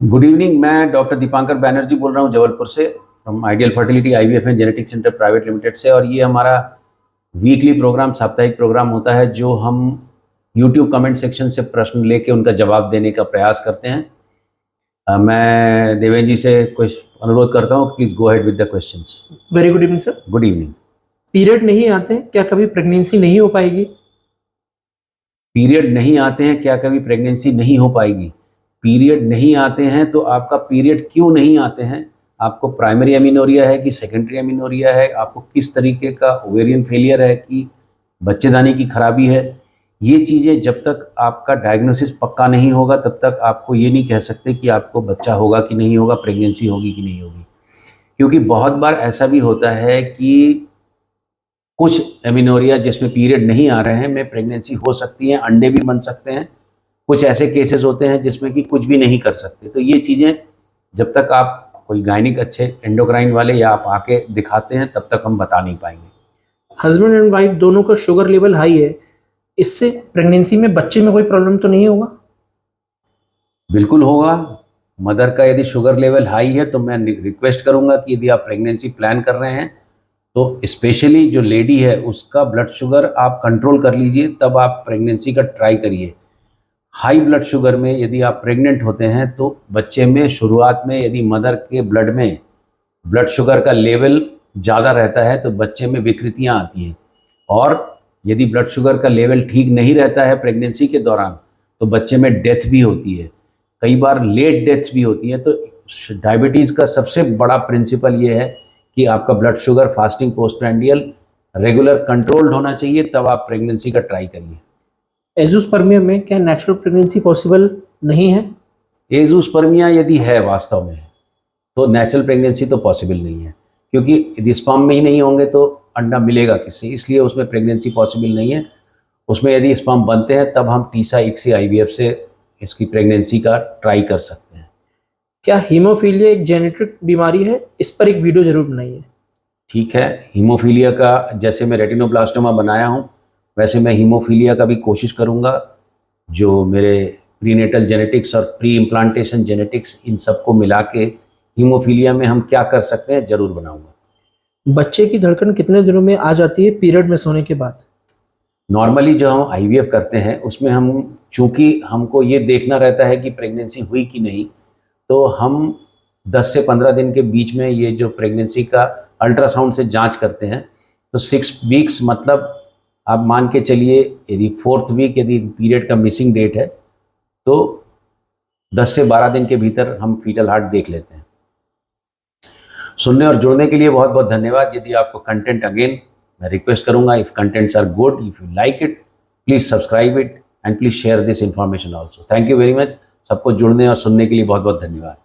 Good evening. मैं doctor Dipankar Banerjee बोल रहा हूँ जबलपुर से, from ideal fertility IVF and genetic centre private limited से। और ये हमारा वीकली प्रोग्राम, साप्ताहिक प्रोग्राम होता है जो हम यूट्यूब कमेंट सेक्शन से प्रश्न लेके उनका जवाब देने का प्रयास करते हैं। मैं देवेंद्र जी से कुछ अनुरोध करता हूँ, please go ahead with the questions. Very good evening sir. Good evening. Period नहीं आते, क्या कभी प्रेगनेंसी नहीं हो पाएगी? पीरियड नहीं आते हैं, क्या कभी प्रेगनेंसी नहीं हो पाएगी? पीरियड नहीं आते हैं तो आपका पीरियड क्यों नहीं आते हैं? आपको प्राइमरी अमीनोरिया है कि सेकेंडरी अमीनोरिया है? आपको किस तरीके का ओवेरियन फेलियर है कि बच्चेदानी की खराबी है? ये चीज़ें जब तक आपका डायग्नोसिस पक्का नहीं होगा तब तक आपको ये नहीं कह सकते कि आपको बच्चा होगा कि नहीं होगा, प्रेगनेंसी होगी कि नहीं होगी। क्योंकि बहुत बार ऐसा भी होता है कि कुछ एमिनोरिया जिसमें पीरियड नहीं आ रहे हैं में प्रेगनेंसी हो सकती है, अंडे भी बन सकते हैं। कुछ ऐसे केसेस होते हैं जिसमें कि कुछ भी नहीं कर सकते। तो ये चीज़ें जब तक आप कोई गायनिक अच्छे एंडोक्राइन वाले या आप आके दिखाते हैं तब तक हम बता नहीं पाएंगे। हस्बैंड एंड वाइफ दोनों का शुगर लेवल हाई है, इससे प्रेगनेंसी में बच्चे में कोई प्रॉब्लम तो नहीं होगा? बिल्कुल होगा। मदर का यदि शुगर लेवल हाई है तो मैं रिक्वेस्ट करूंगा कि यदि आप प्रेगनेंसी प्लान कर रहे हैं तो स्पेशली जो लेडी है उसका ब्लड शुगर आप कंट्रोल कर लीजिए, तब आप प्रेगनेंसी का ट्राई करिए। हाई ब्लड शुगर में यदि आप प्रेग्नेंट होते हैं तो बच्चे में शुरुआत में यदि मदर के ब्लड में ब्लड शुगर का लेवल ज़्यादा रहता है तो बच्चे में विकृतियाँ आती हैं। और यदि ब्लड शुगर का लेवल ठीक नहीं रहता है प्रेगनेंसी के दौरान तो बच्चे में डेथ भी होती है, कई बार लेट डेथ भी होती है। तो डायबिटीज़ का सबसे बड़ा प्रिंसिपल ये है कि आपका blood sugar fasting postprandial regular controlled होना चाहिए, तब आप प्रेगनेंसी का ट्राई करिए। एज़ोस्पर्मिया में क्या नेचुरल प्रेगनेंसी पॉसिबल नहीं है? एज़ोस्पर्मिया यदि है वास्तव में तो नेचुरल प्रेगनेंसी तो पॉसिबल नहीं है, क्योंकि यदि स्पर्म में ही नहीं होंगे तो अंडा मिलेगा किससे? इसलिए उसमें प्रेगनेंसी पॉसिबल नहीं है। उसमें यदि स्पर्म बनते हैं तब हम टीसा इक्सी IVF से इसकी प्रेगनेंसी का ट्राई कर सकते हैं। क्या हीमोफीलिया एक जेनेटिक बीमारी है? इस पर एक वीडियो जरूर बनाइए। ठीक है, हीमोफीलिया का जैसे मैं रेटिनोब्लास्टोमा बनाया हूँ वैसे मैं हीमोफीलिया का भी कोशिश करूँगा। जो मेरे प्रीनेटल जेनेटिक्स और प्री इम्प्लांटेशन जेनेटिक्स इन सबको मिला के हीमोफीलिया में हम क्या कर सकते हैं ज़रूर बनाऊँगा। बच्चे की धड़कन कितने दिनों में आ जाती है पीरियड में सोने के बाद? नॉर्मली जो हम IVF करते हैं उसमें हम चूँकि हमको ये देखना रहता है कि प्रेगनेंसी हुई कि नहीं, तो हम 10 से 15 दिन के बीच में ये जो प्रेगनेंसी का अल्ट्रासाउंड से जांच करते हैं। तो 6 वीक्स मतलब आप मान के चलिए, यदि 4th वीक यदि पीरियड का मिसिंग डेट है तो 10 से 12 दिन के भीतर हम फीटल हार्ट देख लेते हैं। सुनने और जुड़ने के लिए बहुत बहुत धन्यवाद। यदि आपको कंटेंट अगेन मैं रिक्वेस्ट करूंगा, if contents are good, if you like it, please subscribe it and please share this information also. Thank you very much. सबको जुड़ने और सुनने के लिए बहुत बहुत धन्यवाद।